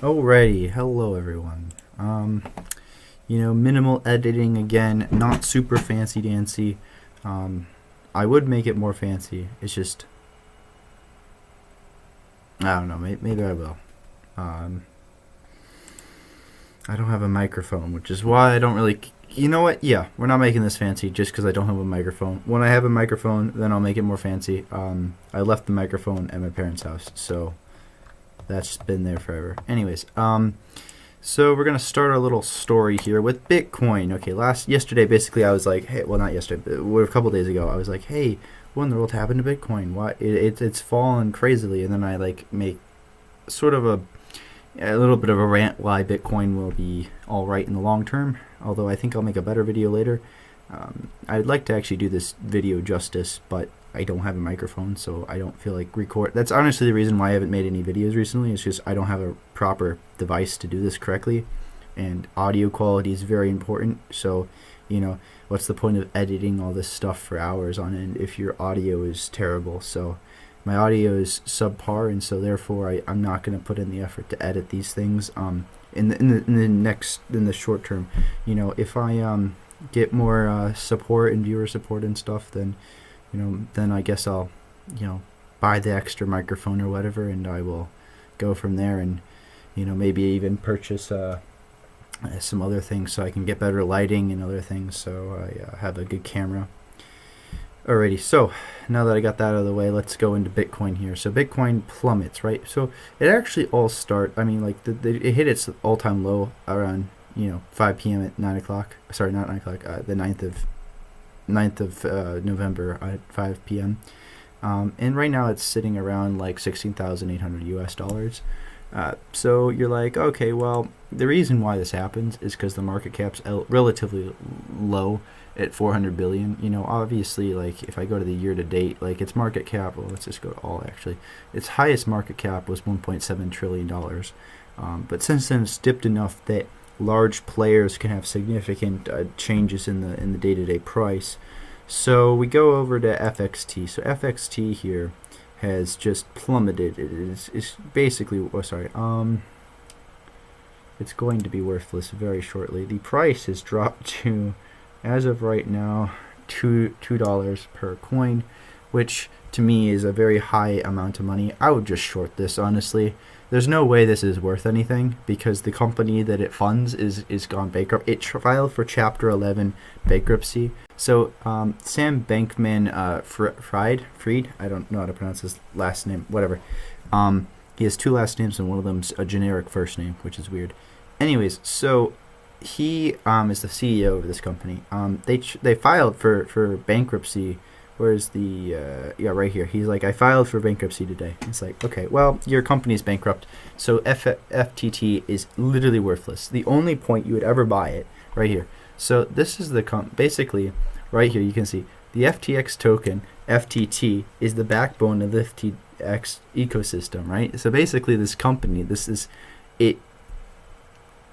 Alrighty, hello everyone. Minimal editing again, not super fancy dancy. I would make it more fancy. It's just, I don't know, maybe I will. I don't have a microphone, which is why I don't really, you know what? Yeah, we're not making this fancy just because I don't have a microphone. When I have a microphone, then I'll make it more fancy. I left the microphone at my parents' house, so that's been there forever. Anyways, so we're gonna start our little story here with Bitcoin. Okay, yesterday basically I was like, hey, well not yesterday, but a couple days ago I was like, hey, what in the world happened to Bitcoin? Why it's fallen crazily? And then I make sort of a little bit of a rant why Bitcoin will be all right in the long term. Although I think I'll make a better video later. I'd like to actually do this video justice, but I don't have a microphone, so I don't feel like record. That's honestly the reason why I haven't made any videos recently. It's just I don't have a proper device to do this correctly, and audio quality is very important. So, what's the point of editing all this stuff for hours on end if your audio is terrible? So, my audio is subpar, and so therefore I'm not going to put in the effort to edit these things. In the short term, if I get more support and viewer support and stuff, then I guess I'll, buy the extra microphone or whatever, and I will go from there, and, maybe even purchase some other things so I can get better lighting and other things, so I have a good camera. Alrighty, so now that I got that out of the way, let's go into Bitcoin here. So Bitcoin plummets, right? So it actually it hit its all-time low around, 5 p.m. at 9 o'clock. Sorry, not 9 o'clock, the 9th of November at 5 p.m. And right now it's sitting around like $16,800 US. So you're like, okay, well, the reason why this happens is because the market cap's relatively low at 400 billion. Obviously, like if I go to the year to date, like its market cap, well, let's just go to all actually. Its highest market cap was $1.7 trillion. But since then it's dipped enough that large players can have significant changes in the day-to-day price. So we go over to FXT. So FXT here has just plummeted. It's basically, it's going to be worthless very shortly. The price has dropped to, as of right now, $2 per coin, which to me is a very high amount of money. I would just short this, honestly. There's no way this is worth anything because the company that it funds is gone bankrupt. It filed for Chapter 11 bankruptcy. So Sam Bankman-Fried, I don't know how to pronounce his last name, whatever. He has two last names and one of them's a generic first name, which is weird. Anyways, so he is the CEO of this company. They filed for bankruptcy. Where's the, right here. He's like, I filed for bankruptcy today. It's like, okay, well, your company's bankrupt. So FTT is literally worthless. The only point you would ever buy it, right here. So this is basically, right here, you can see the FTX token, FTT, is the backbone of the FTX ecosystem, right? So basically this company, it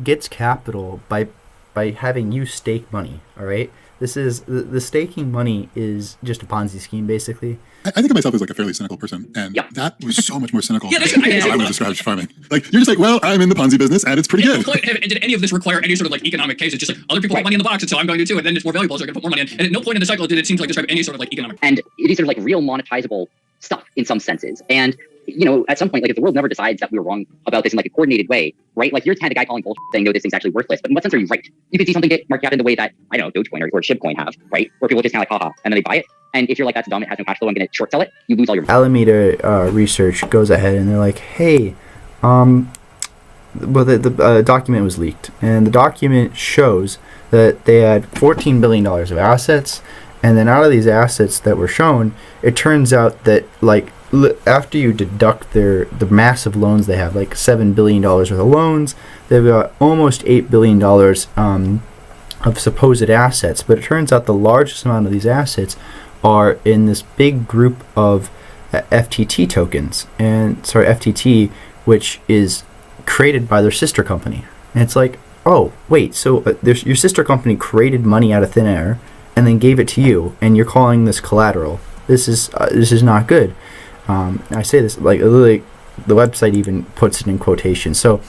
gets capital by having you stake money, all right? This is the staking money is just a Ponzi scheme, basically. I think of myself as like a fairly cynical person, and that was so much more cynical than how I would have described farming. Like you're just like, well, I'm in the Ponzi business, and it's pretty good. Did any of this require any sort of like economic case? It's just like other people put money in the box, and so I'm going to too, and then it's more valuable, so I'm going to put more money in. And at no point in the cycle did it seem to like describe any sort of like economic. And these are like real monetizable stuff in some senses, and at some point, like if the world never decides that we were wrong about this in like a coordinated way, right? Like you're the guy calling bullshit saying, no, this thing's actually worthless. But in what sense are you right? You could see something get market cap in the way that, I don't know, Dogecoin or Shibcoin have, right? Where people just kind of like, haha, and then they buy it. And if you're like, that's dumb, it has no cash flow, I'm going to short sell it, you lose all your... Alameda research goes ahead and they're like, hey, the document was leaked. And the document shows that they had $14 billion of assets. And then out of these assets that were shown, it turns out that like, after you deduct the massive loans they have, like $7 billion worth of loans, they've got almost $8 billion of supposed assets. But it turns out the largest amount of these assets are in this big group of FTT tokens. FTT, which is created by their sister company. And it's like, oh, wait, so your sister company created money out of thin air and then gave it to you, and you're calling this collateral. This is not good. I say this like literally, the website even puts it in quotation. So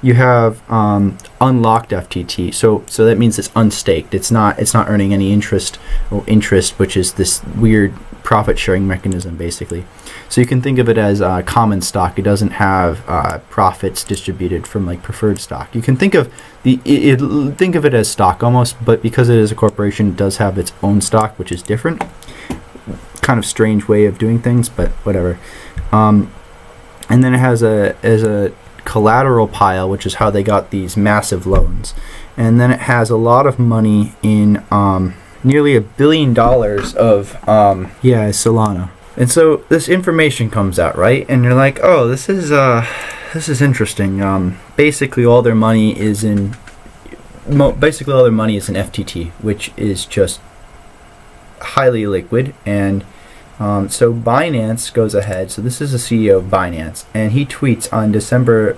you have unlocked FTT. So that means it's unstaked. It's not earning any interest, which is this weird profit sharing mechanism basically. So you can think of it as common stock. It doesn't have profits distributed from like preferred stock. You can think of think of it as stock almost, but because it is a corporation, it does have its own stock, which is different. Kind of strange way of doing things, but whatever. And then it has a collateral pile, which is how they got these massive loans. And then it has a lot of money in nearly $1 billion of Solana. And so this information comes out, right? And you're like, oh, this is interesting. Basically all their money is in FTT, which is just highly liquid. And so Binance goes ahead. So this is the CEO of Binance, and he tweets on November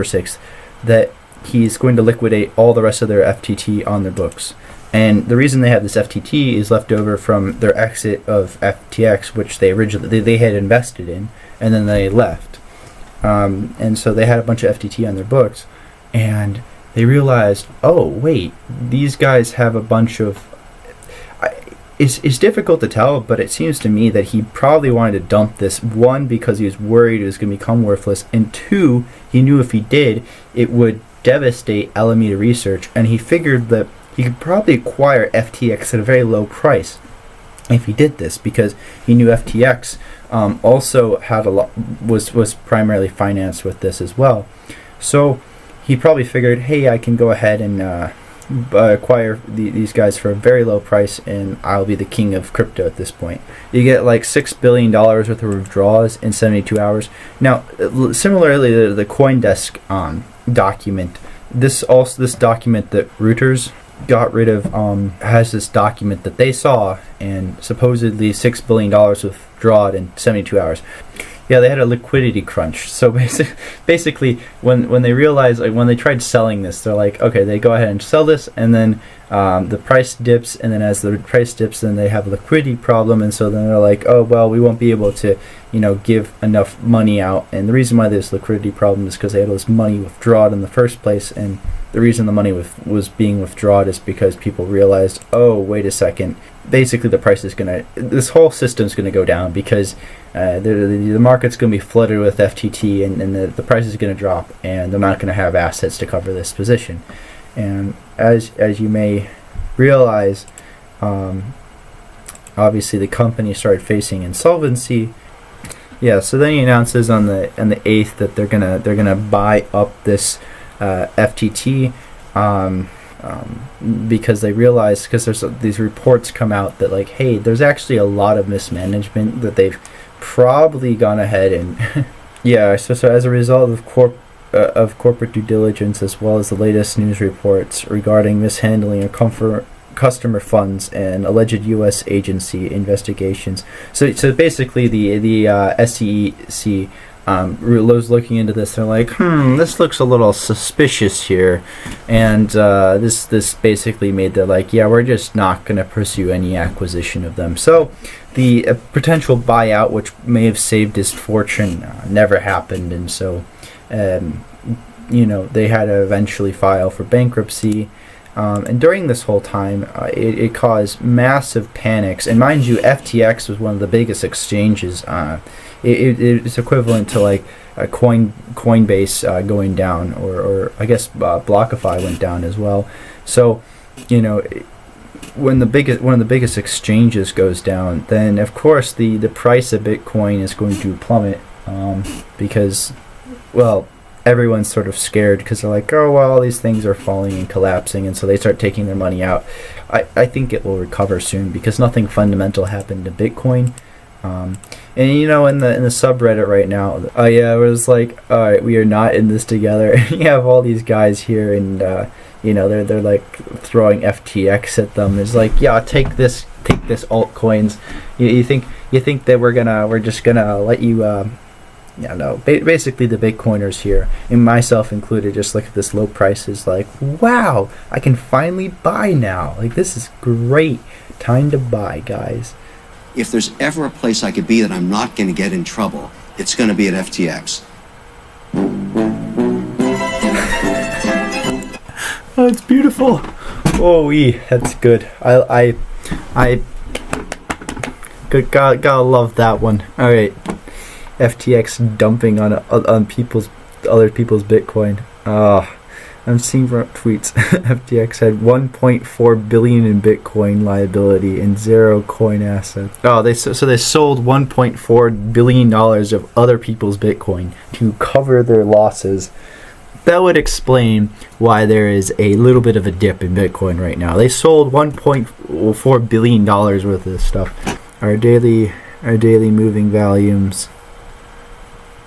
6th, that he's going to liquidate all the rest of their FTT on their books. And the reason they have this FTT is left over from their exit of FTX, which they originally they had invested in, and then they left. And so they had a bunch of FTT on their books, and they realized, oh wait, these guys have a bunch of. It's difficult to tell, but it seems to me that he probably wanted to dump this, one, because he was worried it was going to become worthless, and two, he knew if he did, it would devastate Alameda Research, and he figured that he could probably acquire FTX at a very low price if he did this, because he knew FTX also had was primarily financed with this as well. So he probably figured, hey, I can go ahead and acquire these guys for a very low price, and I'll be the king of crypto at this point. You get like $6 billion worth of withdrawals in 72 hours. Now, similarly, the CoinDesk document, this document that Reuters got rid of has this document that they saw, and supposedly $6 billion withdrawn in 72 hours. Yeah, they had a liquidity crunch. So basically, when they realized, like when they tried selling this, they're like, okay, they go ahead and sell this, and then the price dips, and then as the price dips, then they have a liquidity problem, and so then they're like, oh well, we won't be able to, give enough money out. And the reason why there's liquidity problem is because they had all this money withdrawn in the first place, and the reason the money was being withdrawn is because people realized, oh wait a second, basically the price is this whole system's gonna go down because the market's gonna be flooded with FTT, and the price is gonna drop, and they're not gonna have assets to cover this position. And as you may realize, obviously the company started facing insolvency. Yeah, so then he announces on the 8th that they're gonna buy up this FTT. Because they realized, because there's these reports come out that like, hey, there's actually a lot of mismanagement, that they've probably gone ahead and yeah. So as a result of corporate due diligence, as well as the latest news reports regarding mishandling of customer funds and alleged U.S. agency investigations. So basically the SEC. Was looking into this. They're like, this looks a little suspicious here, and this basically made them like, yeah, we're just not going to pursue any acquisition of them. So the potential buyout, which may have saved his fortune, never happened, and so they had to eventually file for bankruptcy. And during this whole time, it caused massive panics. And mind you, FTX was one of the biggest exchanges. It's equivalent to like a Coinbase going down, or I guess BlockFi went down as well. So, when one of the biggest exchanges goes down, then of course the price of Bitcoin is going to plummet, because, well, everyone's sort of scared because they're like, oh well, all these things are falling and collapsing, and so they start taking their money out. I think it will recover soon because nothing fundamental happened to Bitcoin. And in the subreddit right now, it was like, all right, we are not in this together. You have all these guys here, and they're like throwing FTX at them. It's like, yeah, take this altcoins. You think that we're just gonna let you basically the Bitcoiners here, and myself included, just look at this low prices like, wow, I can finally buy now. Like, this is great. Time to buy, guys. If there's ever a place I could be that I'm not going to get in trouble, it's going to be at FTX. Oh, it's beautiful. Oh, that's good. I good. Gotta love that one. All right, FTX dumping on other people's Bitcoin. I'm seeing from tweets. FTX had 1.4 billion in Bitcoin liability and 0 coin assets. Oh, they sold 1.4 billion dollars of other people's Bitcoin to cover their losses. That would explain why there is a little bit of a dip in Bitcoin right now. They sold 1.4 billion dollars worth of this stuff. Our daily moving volumes.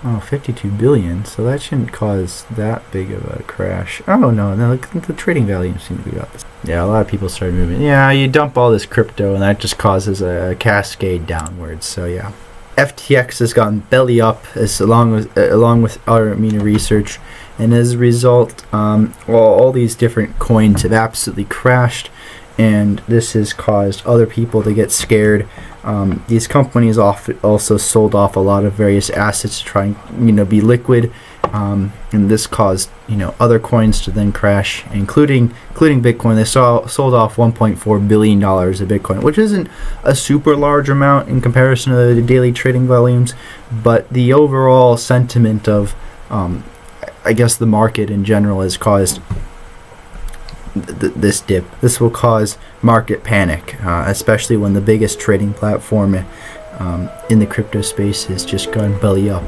Oh, 52 billion. So that shouldn't cause that big of a crash. Oh no, the trading volumes seem to be about this. Yeah, a lot of people started moving. Yeah, you dump all this crypto and that just causes a cascade downwards. So yeah, FTX has gone belly up along with Alameda research, and as a result, all these different coins have absolutely crashed, and this has caused other people to get scared. These companies also sold off a lot of various assets to try and be liquid, and this caused other coins to then crash, including Bitcoin. They sold off 1.4 billion dollars of Bitcoin, which isn't a super large amount in comparison to the daily trading volumes, but the overall sentiment of I guess the market in general has caused this dip. This will cause market panic, especially when the biggest trading platform in the crypto space has just gone belly up.